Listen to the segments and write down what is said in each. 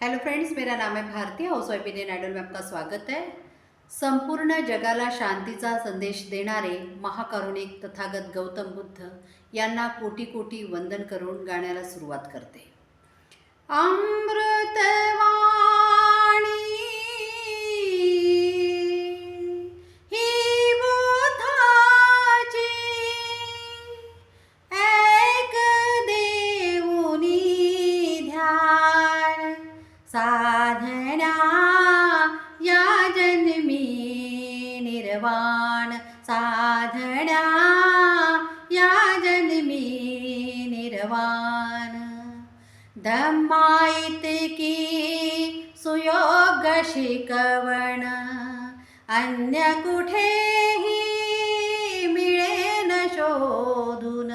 Hello friends, मेरा नाम है भारती। हाउसवाइफ इंडियन आइडल में आपका स्वागत है। संपूर्ण जगाला शांतीचा संदेश देणारे महाकारुणिक तथागत गौतम बुद्ध यांना कोटी कोटी वंदन करून गाण्याला सुरुवात करते। अमृतवाणी ही बुद्धाची, एक देऊनी ध्यान साधना या जन्मी निर्वाण, साधना या जन्मी निर्वाण। धम्माइतकी सुयोग शिकवण अन्य कुठेही मिळेन शोधून।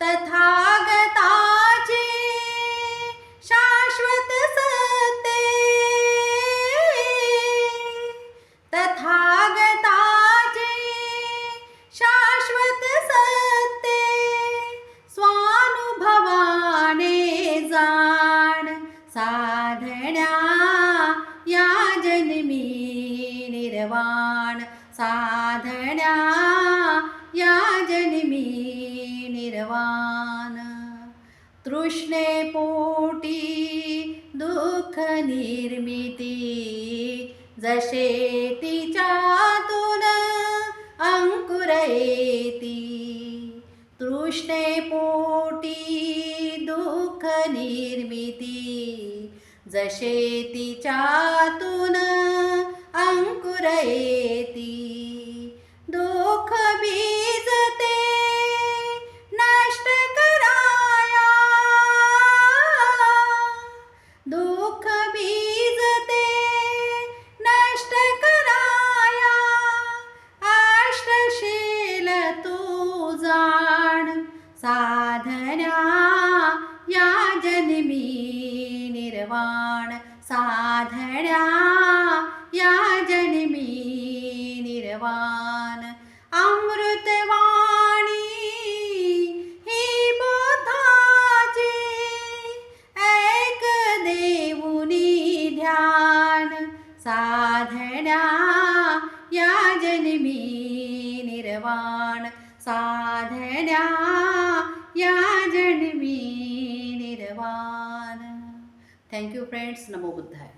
तथागताची शाश्वत सत्य, तथागताची शाश्वत सत्य स्वानुभवाने जाण। साधना या जन्मी निर्वाण, साधना या जन्मी निर्वाण। तृष्णेपोटी दुःख निर्मिती, जसे तिच्यातून अंकुर येती। तृष्णेपोटी दुःख निर्मिती, जसे तिच्यातून अंकुर येती। दुःख बीज ते नष्ट कराया, दुःख बीज ते नष्ट कराया। अष्टशील तू जाण, साधना या जन्मी निर्वाण, साधना या जन्मी निर्वाण। अमृतवाणी ही बुद्धाची, एक देऊनी ध्यान साधना या जन्मी निर्वाण, साधना या जन्मी निर्वाण। Thank you friends. नमो बुद्धाय।